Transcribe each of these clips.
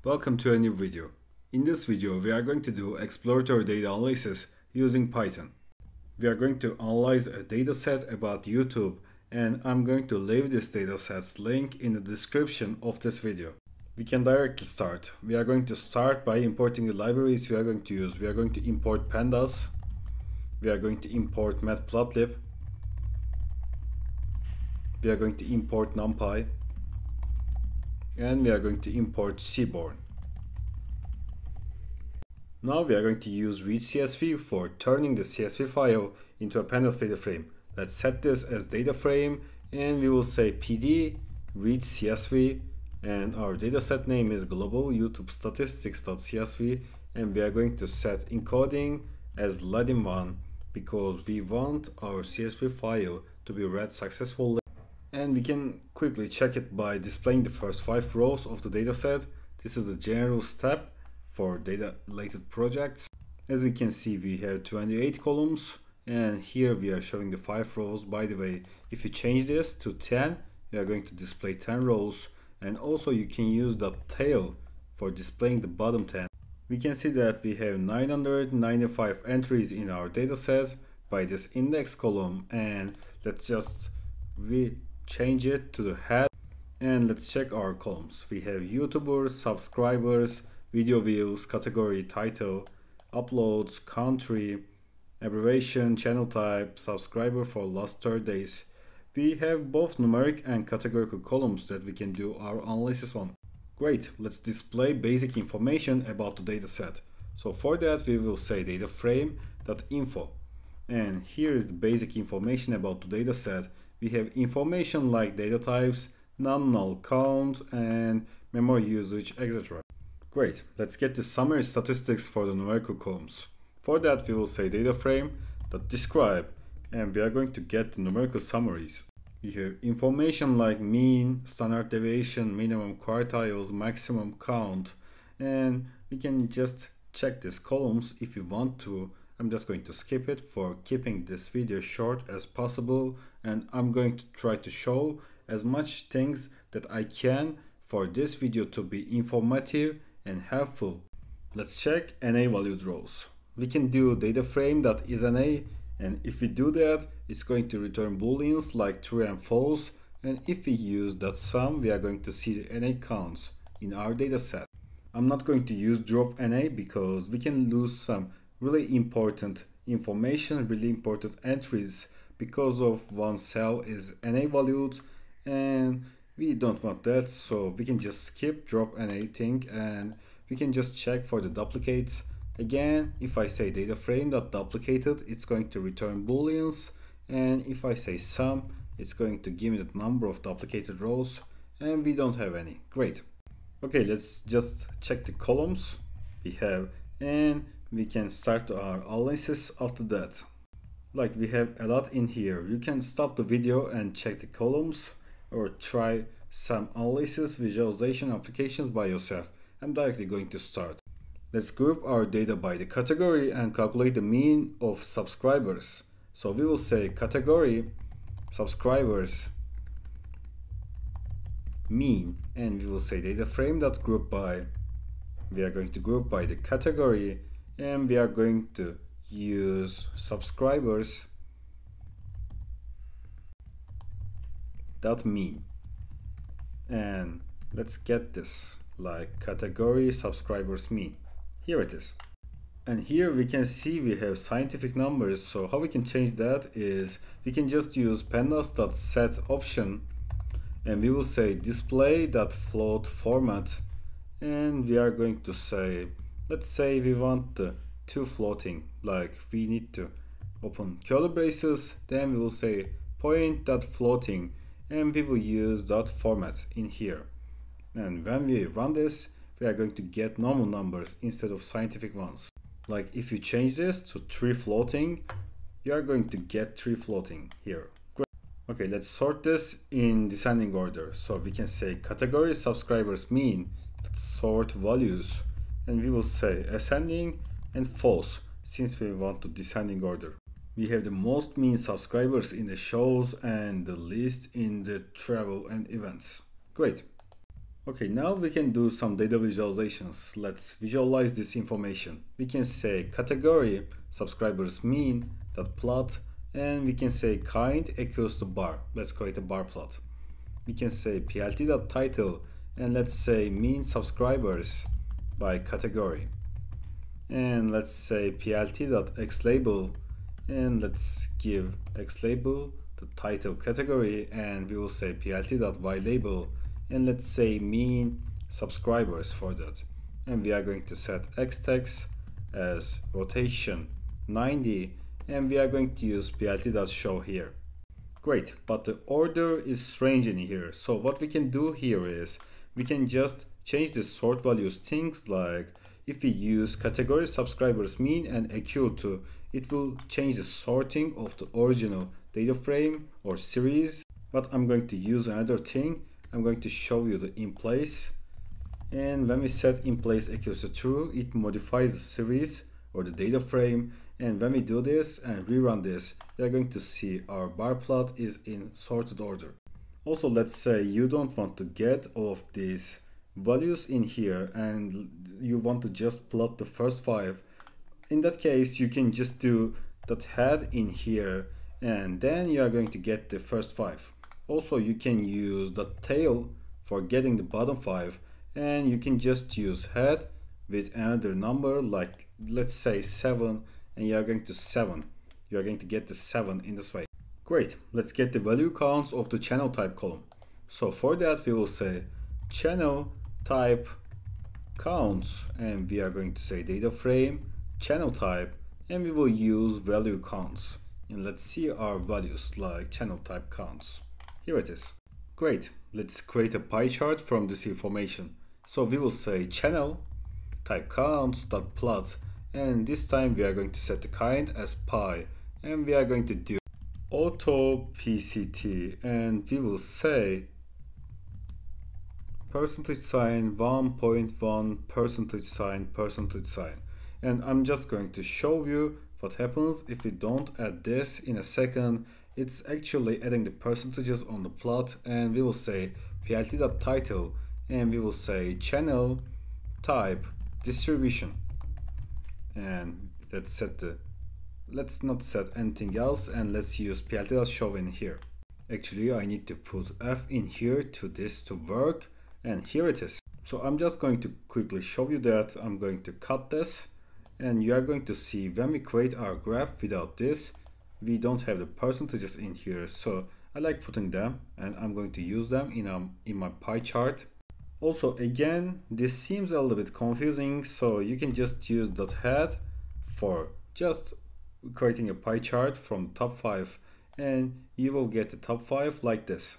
Welcome to a new video. In this video, we are going to do exploratory data analysis using Python. We are going to analyze a dataset about YouTube, and I'm going to leave this dataset's link in the description of this video. We can directly start. We are going to start by importing the libraries we are going to use. We are going to import pandas. We are going to import matplotlib. We are going to import numpy. And we are going to import Seaborn. Now we are going to use readCSV for turning the CSV file into a pandas data frame. Let's set this as data frame, and we will say pd readCSV, and our dataset name is global YouTube statistics.csv, and we are going to set encoding as Latin1 because we want our CSV file to be read successfully. And we can quickly check it by displaying the first 5 rows of the dataset. This is a general step for data-related projects. As we can see, we have 28 columns, and here we are showing the 5 rows. By the way, if you change this to 10, we are going to display 10 rows, and also you can use the tail for displaying the bottom 10. We can see that we have 995 entries in our dataset by this index column, and let's just change it to the head, and let's check our columns. We have YouTubers, subscribers, video views, category, title, uploads, country, abbreviation, channel type, subscriber for last 30 days. We have both numeric and categorical columns that we can do our analysis on. Great, let's display basic information about the dataset. So for that we will say dataframe.info, and here is the basic information about the dataset. We have information like data types, non-null count, and memory usage, etc. Great, let's get the summary statistics for the numerical columns. For that we will say dataframe.describe, and we are going to get the numerical summaries. We have information like mean, standard deviation, minimum quartiles, maximum count, and we can just check these columns if you want to. I'm just going to skip it for keeping this video short as possible, and I'm going to try to show as much things that I can for this video to be informative and helpful. Let's check NA valued rows. We can do dataframe.isNA, and if we do that, it's going to return booleans like true and false, and if we use .sum, we are going to see the NA counts in our dataset. I'm not going to use drop NA because we can lose some really important information, really important entries because of one cell is NA valued, and we don't want that, so we can just skip drop NA thing, and we can just check for the duplicates. Again, if I say dataframe.duplicated, it's going to return booleans, and if I say sum, it's going to give me the number of duplicated rows, and we don't have any. Great. Okay, let's just check the columns we have, and we can start our analysis after that. Like, we have a lot in here. You can stop the video and check the columns or try some analysis visualization applications by yourself. I'm directly going to start. Let's group our data by the category and calculate the mean of subscribers. So we will say category subscribers mean, and we will say dataframe.group by. We are going to group by the category, and we are going to use subscribers dot mean, and let's get this like category subscribers mean. Here it is, and here we can see we have scientific numbers. So how we can change that is we can just use pandas.set option, and we will say display.float format, and we are going to say, let's say we want the 2 floating, like we need to open curly braces, then we will say point.floating, and we will use .format in here. And when we run this, we are going to get normal numbers instead of scientific ones. Like if you change this to 3 floating, you are going to get 3 floating here. Great. Okay, let's sort this in descending order. So we can say category subscribers mean, let's sort values, and we will say ascending and false since we want to descending order. We have the most mean subscribers in the shows and the least in the travel and events. Great. Okay, now we can do some data visualizations. Let's visualize this information. We can say category subscribers mean dot plot, and we can say kind equals to bar. Let's create a bar plot. We can say plt dot title, and let's say mean subscribers by category. And let's say plt dot xlabel, and let's give xlabel the title category, and we will say plt dot ylabel, and let's say mean subscribers for that. And we are going to set xtext as rotation 90, and we are going to use plt.show here. Great, but the order is strange in here. So what we can do here is we can just change the sort values. Things like if we use category subscribers mean and equal to, it will change the sorting of the original data frame or series. But I'm going to use another thing. I'm going to show you the in place, and when we set in place equals to true, it modifies the series or the data frame. And when we do this and rerun this, we are going to see our bar plot is in sorted order. Also, let's say you don't want to get all of these values in here and you want to just plot the first 5. In that case, you can just do that head in here, and then you are going to get the first 5. Also, you can use the tail for getting the bottom 5, and you can just use head with another number, like let's say 7, and you are going to 7. You are going to get the 7 in this way. Great, let's get the value counts of the channel type column. So for that, we will say channel type counts, and we are going to say data frame channel type, and we will use value counts. And let's see our values like channel type counts. Here it is. Great, let's create a pie chart from this information. So we will say channel type counts dot plot, and this time we are going to set the kind as pi, and we are going to do auto pct, and we will say %sign 1.1 %sign. And I'm just going to show you what happens if we don't add this in a second. It's actually adding the percentages on the plot, and we will say plt.title, and we will say channel type distribution, and let's not set anything else, and let's use plt.show in here. Actually, I need to put f in here to this to work, and here it is. So I'm just going to quickly show you that. I'm going to cut this, and you are going to see when we create our graph without this, we don't have the percentages in here. So I like putting them, and I'm going to use them in my pie chart. Also, again, this seems a little bit confusing, so you can just use .head for just creating a pie chart from top 5, and you will get the top 5 like this.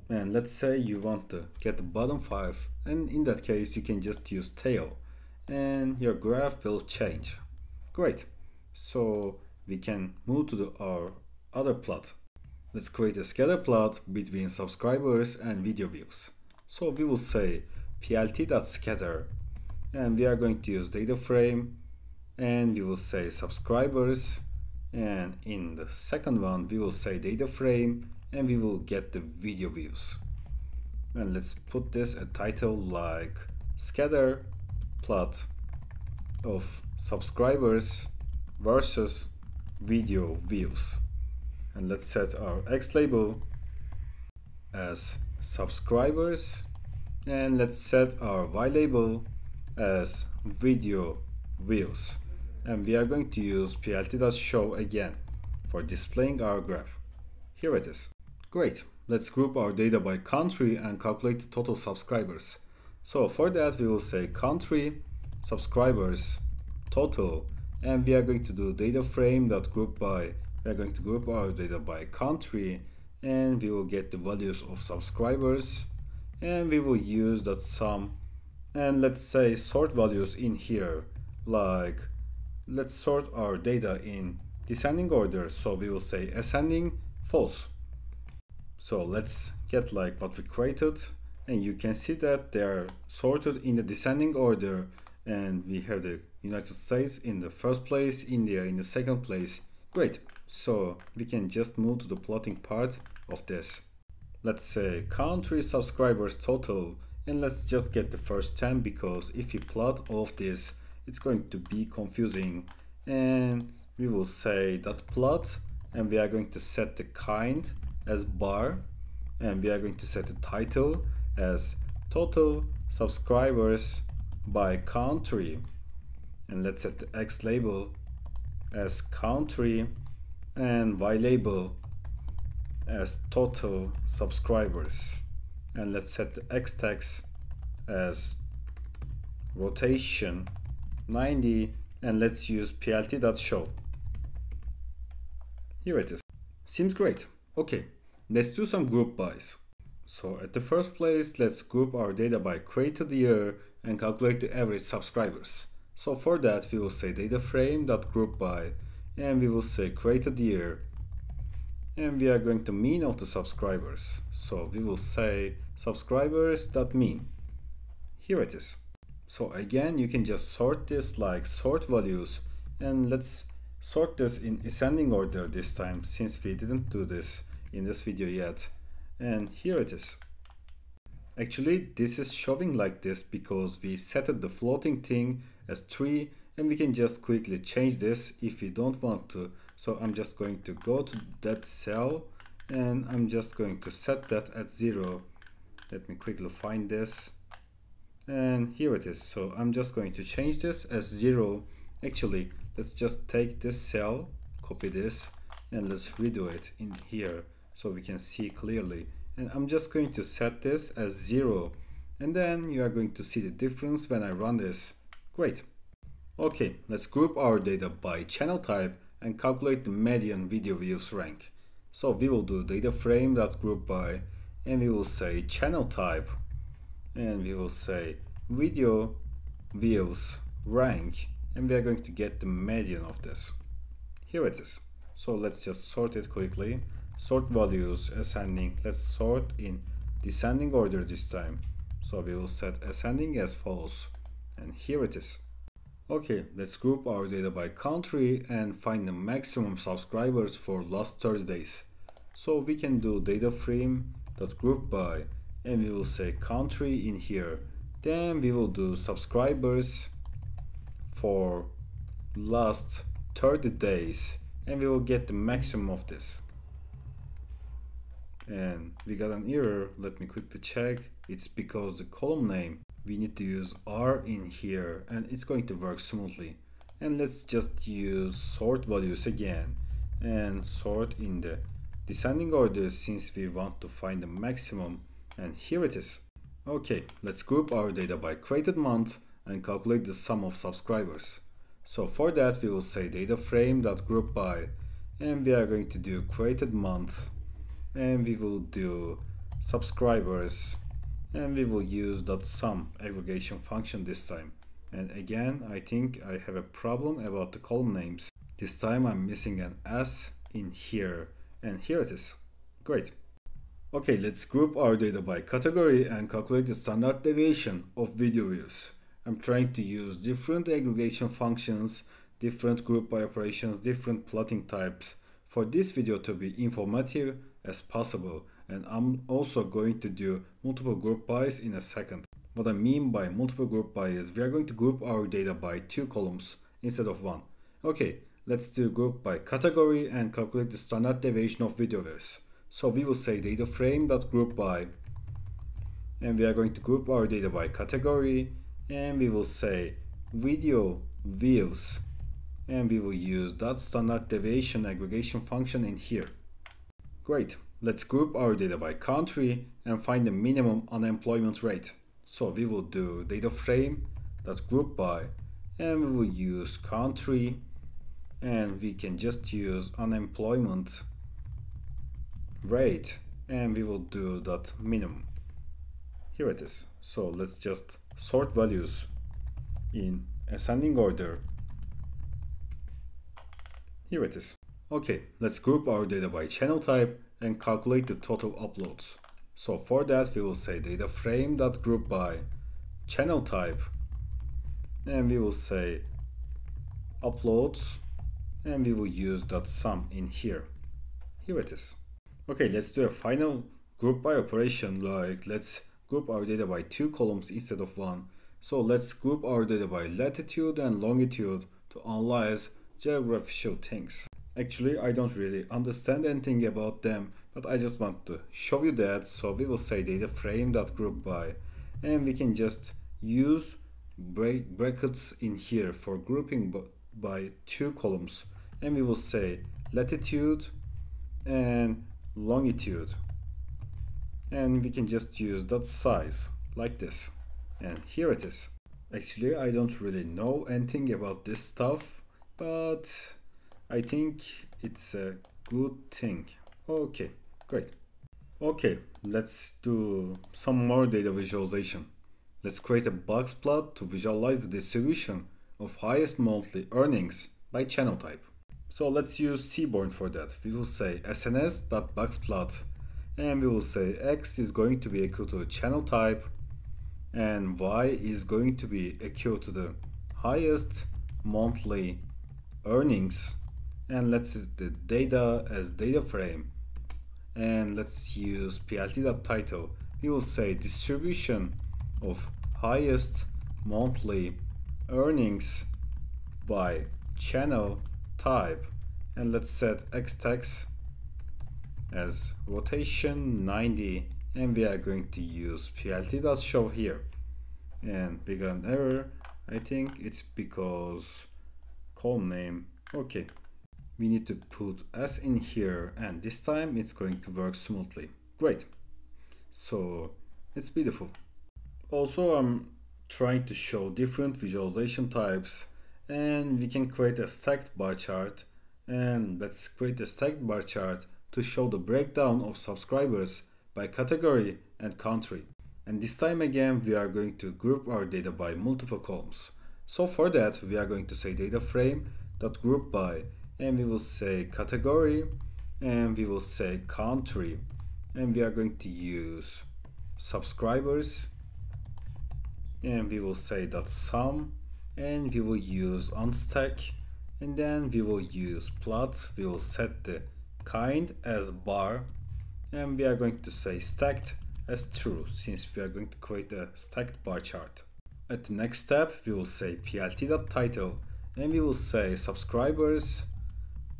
And let's say you want to get the bottom 5, and in that case you can just use tail, and your graph will change. Great, so we can move to our other plot. Let's create a scatter plot between subscribers and video views. So we will say plt.scatter, and we are going to use data frame, and we will say subscribers, and in the second one we will say data frame, and we will get the video views. And let's put this a title like scatter plot of subscribers versus video views, and let's set our x label as subscribers, and let's set our y label as video views, and we are going to use plt.show again for displaying our graph. Here it is. Great, let's group our data by country and calculate the total subscribers. So for that we will say country subscribers total, and we are going to do data frame dot group by. We are going to group our data by country, and we will get the values of subscribers, and we will use that sum, and let's say sort values in here, like let's sort our data in descending order, so we will say ascending false. So let's get like what we created, and you can see that they are sorted in the descending order, and we have the United States in the first place, India in the second place. Great, so we can just move to the plotting part of this. Let's say country subscribers total, And let's just get the first 10, because if we plot all of this, it's going to be confusing. And we will say dot plot, and we are going to set the kind as bar, and we are going to set the title as total subscribers by country, and let's set the X label as country and Y label as total subscribers, and let's set the X text as rotation 90, and let's use plt.show. Here it is. Seems great. Okay, let's do some group bys. So at the first place, let's group our data by created year and calculate the average subscribers. So for that, we will say data frame.group by, and we will say created year, and we are going to mean of the subscribers. So we will say subscribers.mean. Here it is. So again, you can just sort this like sort values, and let's sort this in ascending order this time, since we didn't do this in this video yet. And here it is. Actually, this is showing like this because we set the floating thing as 3, and we can just quickly change this if we don't want to. So I'm just going to go to that cell, and I'm just going to set that at 0. Let me quickly find this, and here it is. So I'm just going to change this as 0. Actually, let's just take this cell, copy this, and let's redo it in here so we can see clearly. And I'm just going to set this as 0, and then you are going to see the difference when I run this. Great. Okay, let's group our data by channel type and calculate the median video views rank. So we will do data frame.group by, and we will say channel type, and we will say video views rank, and we are going to get the median of this. Here it is. So let's just sort it quickly. Sort values ascending. Let's sort in descending order this time. So we will set ascending as false, and here it is. Okay, let's group our data by country and find the maximum subscribers for last 30 days. So we can do data frame.group by, and we will say country in here. Then we will do subscribers for last 30 days, and we will get the maximum of this. And we got an error. Let me quickly check. It's because the column name, we need to use R in here, and it's going to work smoothly. And let's just use sort values again and sort in the descending order, since we want to find the maximum, and here it is. Okay, let's group our data by created month and calculate the sum of subscribers. So for that, we will say data frame.group by, and we are going to do created month, and we will do subscribers, and we will use .sum aggregation function this time. And again, I think I have a problem about the column names. This time I'm missing an S in here, and here it is. Great. Okay, let's group our data by category and calculate the standard deviation of video views. I'm trying to use different aggregation functions, different group by operations, different plotting types for this video to be informative as possible, and I'm also going to do multiple group bys in a second. What I mean by multiple group by is we are going to group our data by 2 columns instead of 1. Okay, let's do group by category and calculate the standard deviation of video views. So we will say data frame.group by, and we are going to group our data by category, and we will say video views, and we will use .standard deviation aggregation function in here. Great. Let's group our data by country and find the minimum unemployment rate. So we will do data frame.group by, and we will use country, and we can just use unemployment rate, and we will do .minimum. Here it is. So let's just sort values in ascending order. Here it is. Okay, let's group our data by channel type and calculate the total uploads. So for that, we will say data frame.group by channel type, and we will say uploads, and we will use .sum in here. Here it is. Okay, let's do a final group by operation, like let's group our data by 2 columns instead of 1. So let's group our data by latitude and longitude to analyze geographical things. Actually, I don't really understand anything about them, but I just want to show you that. So we will say data frame.group by, and we can just use brackets in here for grouping by 2 columns, and we will say latitude and longitude, and we can just use dot size like this, and here it is. Actually, I don't really know anything about this stuff, but I think it's a good thing. Okay, great. Okay, let's do some more data visualization. Let's create a box plot to visualize the distribution of highest monthly earnings by channel type. So let's use Seaborn for that. We will say sns.boxplot, and we will say x is going to be equal to channel type and y is going to be equal to the highest monthly earnings, and let's set the data as data frame, and let's use plt.title. We will say distribution of highest monthly earnings by channel type, and let's set x-text as rotation 90, and we are going to use plt.show here, and we got an error. I think it's because column name. Okay, we need to put s in here, and this time it's going to work smoothly. Great, so it's beautiful. Also, I'm trying to show different visualization types, and we can create a stacked bar chart, and let's create a stacked bar chart to show the breakdown of subscribers by category and country. And this time again we are going to group our data by multiple columns. So for that we are going to say data frame.group by, and we will say category, and we will say country, and we are going to use subscribers, and we will say .sum, and we will use unstack, and then we will use plot. We will set the kind as bar, and we are going to say stacked as true, since we are going to create a stacked bar chart. At the next step we will say plt.title, and we will say subscribers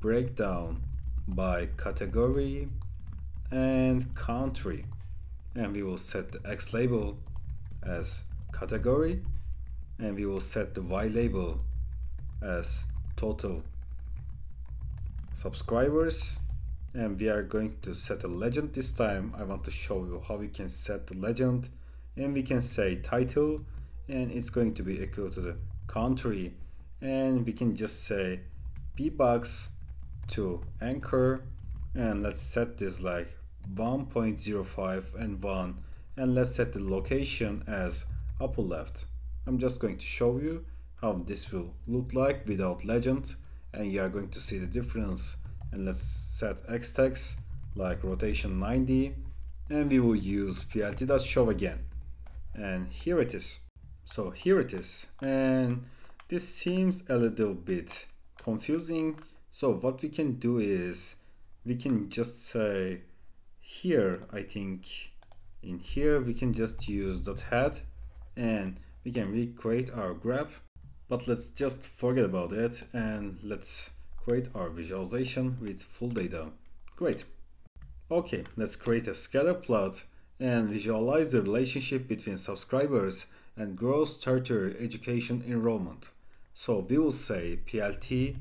breakdown by category and country, and we will set the x label as category, and we will set the y label as total subscribers, and we are going to set a legend this time. I want to show you how we can set the legend, and we can say title, and it's going to be equal to the country, and we can just say bbox to anchor, and let's set this like 1.05 and 1, and let's set the location as upper left. I'm just going to show you how this will look like without legend, and you are going to see the difference. And let's set x-text like rotation 90, and we will use plt.show again, and here it is. So here it is, and this seems a little bit confusing. So what we can do is we can just say here, I think in here we can just use .head, and we can recreate our graph, but let's just forget about it, and let's create our visualization with full data. Great. Okay, let's create a scatter plot and visualize the relationship between subscribers and gross tertiary education enrollment. So we will say plt.show,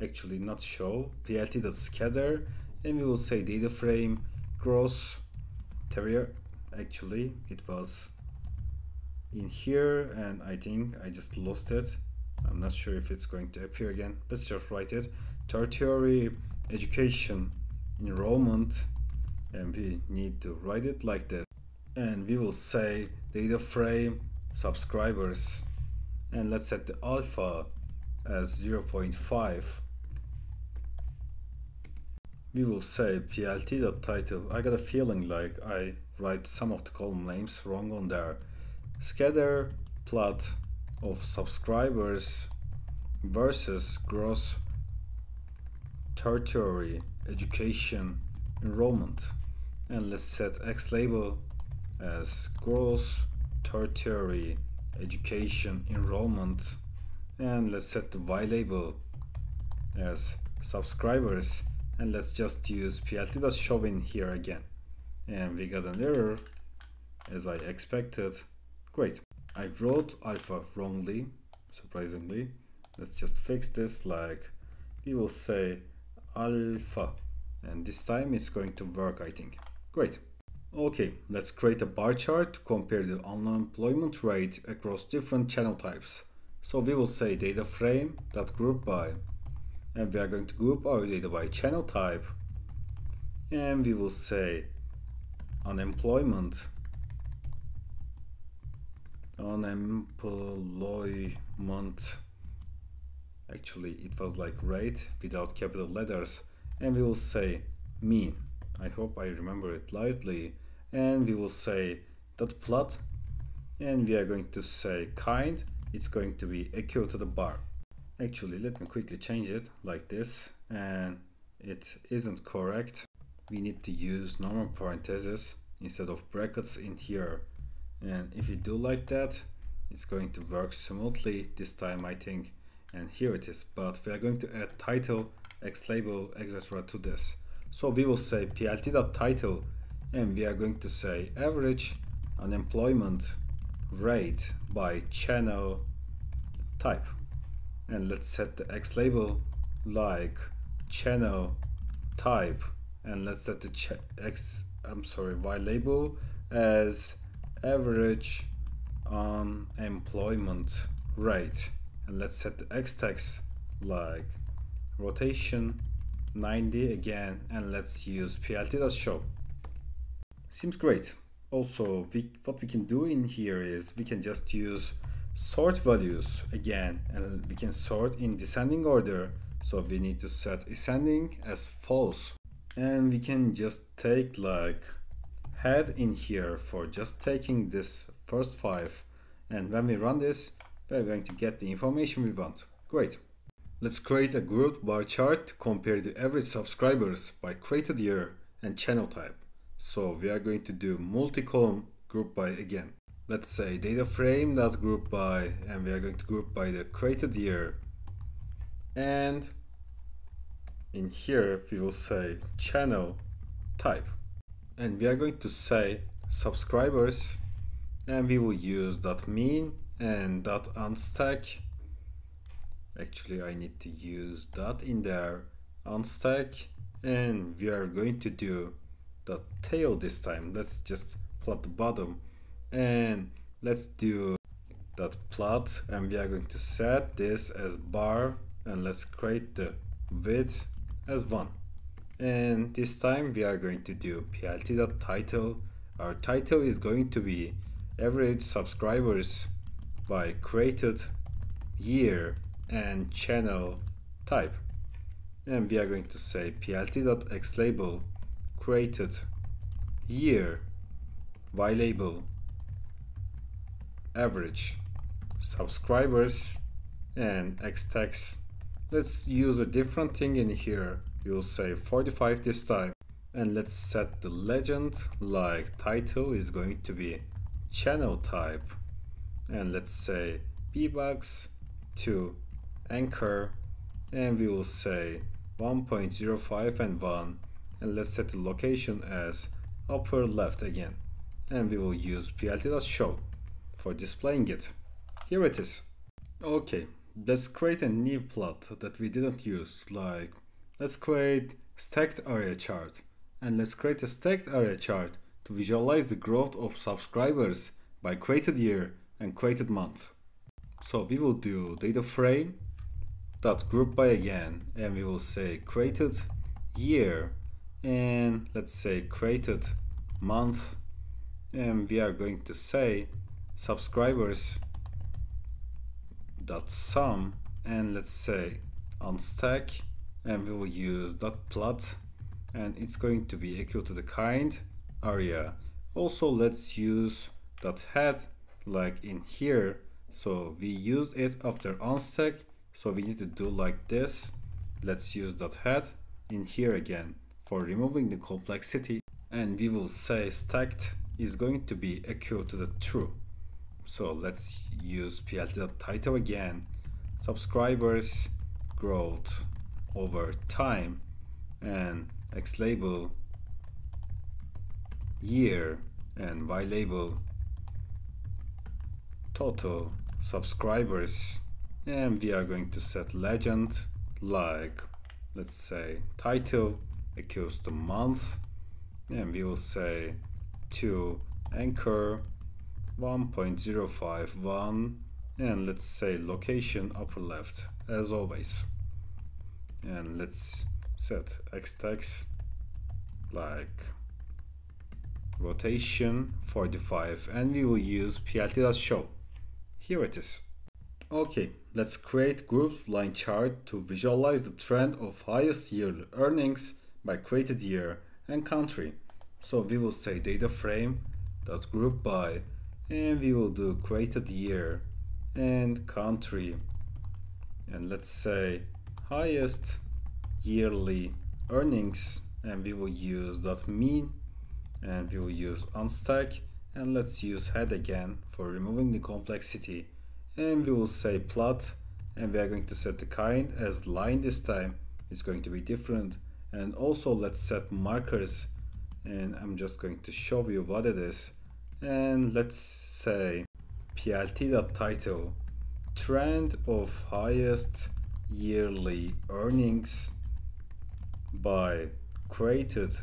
actually not show, plt.scatter, and we will say data frame gross tertiary. Actually it was in here, and I think I just lost it. I'm not sure if it's going to appear again. Let's just write it. Tertiary education enrollment, and we need to write it like that. And we will say data frame subscribers, and let's set the alpha as 0.5. We will say plt.title. I got a feeling like I write some of the column names wrong on there. Scatter plot of subscribers versus gross tertiary education enrollment, and let's set x label as gross tertiary education enrollment, and let's set the y label as subscribers, and let's just use plt.show in here again. And we got an error as I expected. Great. I wrote alpha wrongly, surprisingly. Let's just fix this, like we will say alpha, and this time it's going to work, I think. Great. Okay, let's create a bar chart to compare the unemployment rate across different channel types. So we will say data frame dot group by, and we are going to group our data by channel type, and we will say unemployment actually it was like rate without capital letters, and we will say mean. I hope I remember it lightly, and we will say dot plot, and we are going to say kind, it's going to be equal to the bar. Actually, let me quickly change it like this, and it isn't correct. We need to use normal parentheses instead of brackets in here, and if you do like that, it's going to work smoothly this time, I think. And here it is, but we are going to add title, x label, etc. to this. So we will say plt.title, and we are going to say average unemployment rate by channel type, and let's set the x label like channel type, and let's set the y label as average unemployment rate, and let's set the x text like rotation 90 again, and let's use plt.show. Seems great. Also, what we can do in here is we can just use sort values again, and we can sort in descending order. So we need to set ascending as false, and we can just take like head in here for just taking this first 5, and when we run this, we're going to get the information we want. Great. Let's create a grouped bar chart to compare the average subscribers by created year and channel type. So we are going to do multi-column group by again. Let's say data frame dot group by, and we are going to group by the created year, and in here we will say channel type, and we are going to say subscribers, and we will use dot mean and dot unstack. Actually, I need to use dot in there, unstack, and we are going to do the tail this time. Let's just plot the bottom, and let's do dot plot, and we are going to set this as bar, and let's create the width as 1. And this time we are going to do plt.title. Our title is going to be average subscribers by created year and channel type, and we are going to say plt.xlabel created year, y label average subscribers, and x text. Let's use a different thing in here. We'll say 45 this time, and let's set the legend like title is going to be channel type, and let's say bbox to anchor, and we will say 1.05 and 1, and let's set the location as upper left again, and we will use plt.show for displaying it. Here it is. Okay, let's create a new plot that we didn't use, like let's create stacked area chart, and let's create a stacked area chart to visualize the growth of subscribers by created year and created month. So we will do data frame dot group by again, and we will say created year, and let's say created month, and we are going to say subscribers dot sum, and let's say unstack, and we will use dot plot, and it's going to be equal to the kind area. Also, let's use dot head like in here. So we used it after unstack, so we need to do like this. Let's use dot head in here again for removing the complexity, and we will say stacked is going to be equal to the true. So let's use plt.title again. Subscribers growth over time, and x label year, and y label total subscribers. And we are going to set legend like, let's say, title equals to month, and we will say to anchor 1.051, and let's say location upper left as always, and let's set x text like rotation 45, and we will use plt.show. Here it is. Okay, let's create group line chart to visualize the trend of highest yearly earnings by created year and country. So we will say data frame dot group by, and we will do created year and country, and let's say highest yearly earnings, and we will use dot mean, and we will use unstack, and let's use head again for removing the complexity, and we will say plot, and we are going to set the kind as line this time. It's going to be different, and also let's set markers, and I'm just going to show you what it is, and let's say plt.title trend of highest yearly earnings by created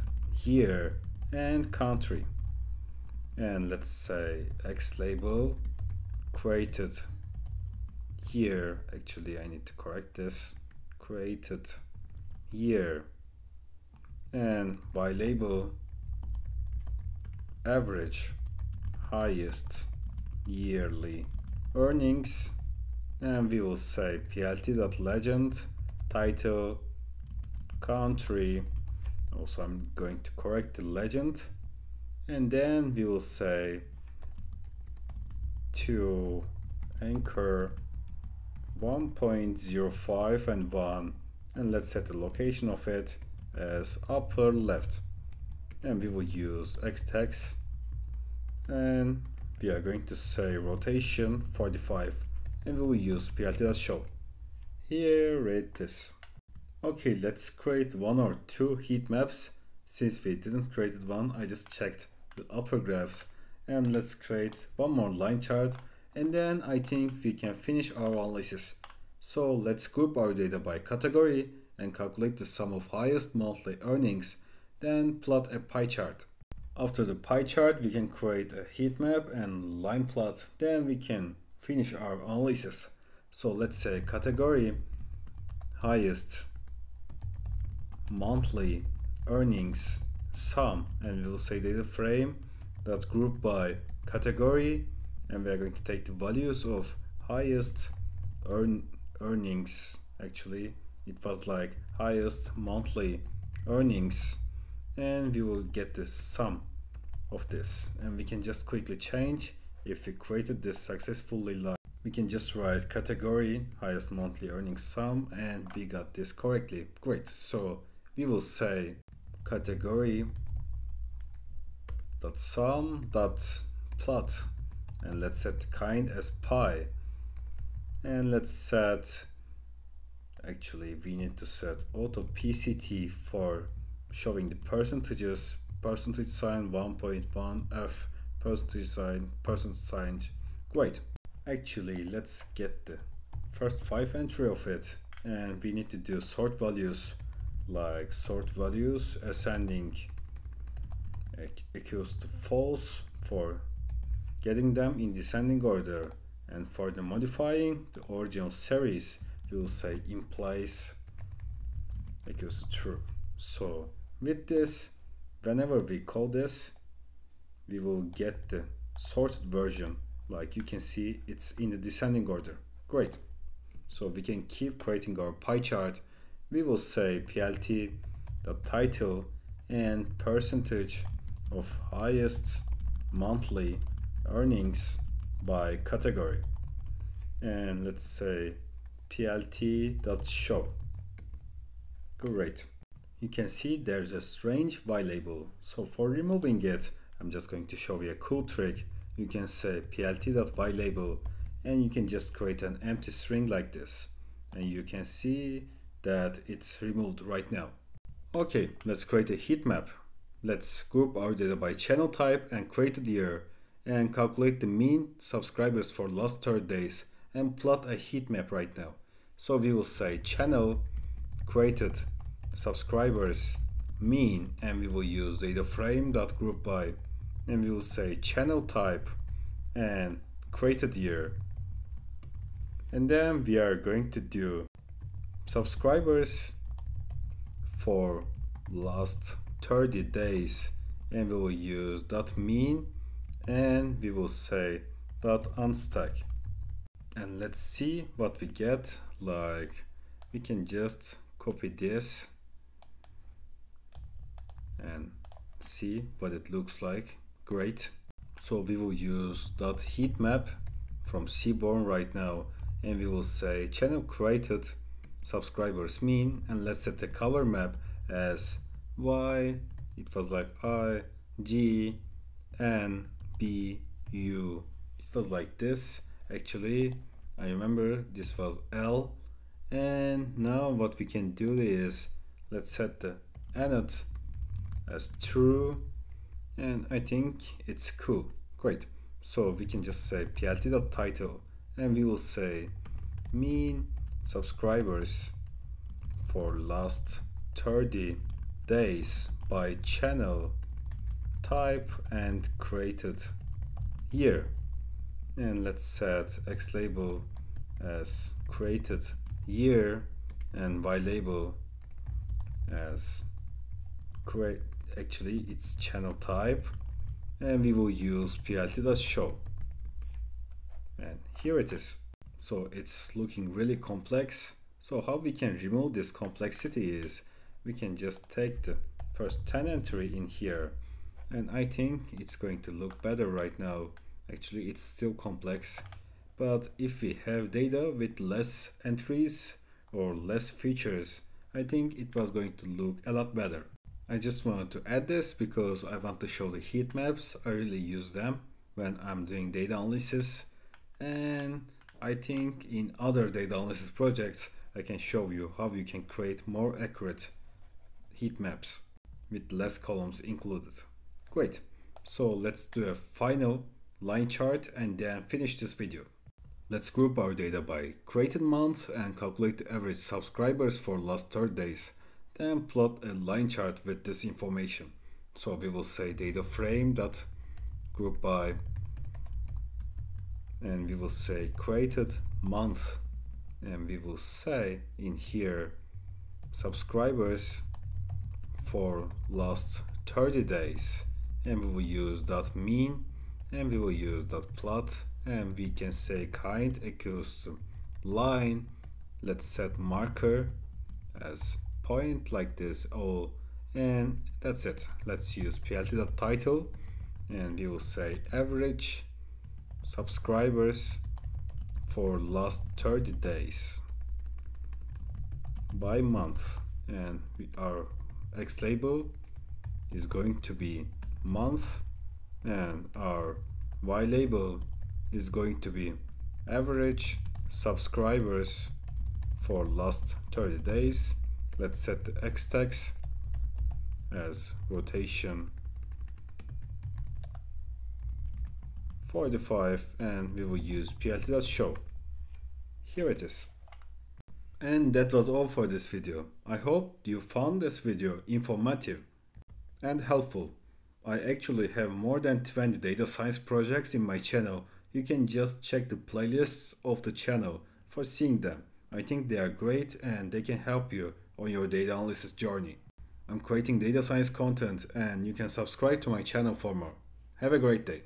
year and country, and let's say x label created year, actually I need to correct this, created year, and y label average highest yearly earnings, and we will say plt.legend title country, also I'm going to correct the legend, and then we will say to anchor 1.05 and 1, and let's set the location of it as upper left, and we will use x text, and we are going to say rotation 45, and we will use plt.show. Here it is. Okay, let's create one or two heat maps. Since we didn't create one, I just checked the upper graphs, and let's create one more line chart, and then I think we can finish our analysis. So let's group our data by category and calculate the sum of highest monthly earnings, then plot a pie chart. After the pie chart, we can create a heat map and line plot, then we can finish our analysis. So let's say category highest monthly earnings sum, and we will say data frame that's grouped by category, and we are going to take the values of highest earnings. Actually it was like highest monthly earnings, and we will get the sum of this, and we can just quickly change if we created this successfully. Like we can just write category highest monthly earnings sum, and we got this correctly. Great. So we will say category dot sum dot plot, and let's set the kind as pie, and let's set, actually we need to set auto pct for showing the percentages, percentage sign 1.1 f percentage sign. Great. Actually let's get the first 5 entry of it, and we need to do sort values, like sort values ascending equals to false for getting them in descending order, and for the modifying the original series we will say in place equals to true. So with this, whenever we call this, we will get the sorted version. Like you can see, it's in the descending order. Great. So we can keep creating our pie chart. We will say plt.title and percentage of highest monthly earnings by category, and let's say plt.show. Great. You can see there's a strange y label, so for removing it I'm just going to show you a cool trick. You can say plt.ylabel and you can just create an empty string like this. And you can see that it's removed right now. Okay, let's create a heat map. Let's group our data by channel type and create the year and calculate the mean subscribers for last 30 days and plot a heat map right now. So we will say channel created subscribers mean and we will use data frame.group by and we will say channel type and created year. And then we are going to do subscribers for last 30 days and we will use .mean and we will say .unstack. And let's see what we get. Like we can just copy this and see what it looks like. Great. So we will use .heatmap from Seaborn right now and we will say channel created subscribers mean and let's set the color map as Y. It was like I, G, N, B, U. It was like this. Actually, I remember this was L. And now what we can do is let's set the anode as true. And I think it's cool. Great. So we can just say plt.title and we will say mean subscribers for last 30 days by channel type and created year. And let's set x label as created year and y label as create. Actually it's channel type and we will use plt.show and here it is. So it's looking really complex. So how we can remove this complexity is we can just take the first 10 entry in here and I think it's going to look better right now. Actually it's still complex, but if we have data with less entries or less features, I think it was going to look a lot better. I just wanted to add this because I want to show the heat maps. I really use them when I'm doing data analysis, and I think in other data analysis projects I can show you how you can create more accurate heat maps with less columns included. Great. So let's do a final line chart and then finish this video. Let's group our data by created month and calculate the average subscribers for last 30 days. Then plot a line chart with this information. So we will say data frame dot group by and we will say created month and we will say in here subscribers for last 30 days and we will use .mean and we will use .plot and we can say kind equals to line. Let's set marker as point like this all and that's it. Let's use plt.title and we will say average subscribers for last 30 days by month and our x label is going to be month and our y label is going to be average subscribers for last 30 days. Let's set the x tags as rotation 45 and we will use plt.show. Here it is. And that was all for this video. I hope you found this video informative and helpful. I actually have more than 20 data science projects in my channel. You can just check the playlists of the channel for seeing them. I think they are great and they can help you on your data analysis journey. I'm creating data science content and you can subscribe to my channel for more. Have a great day.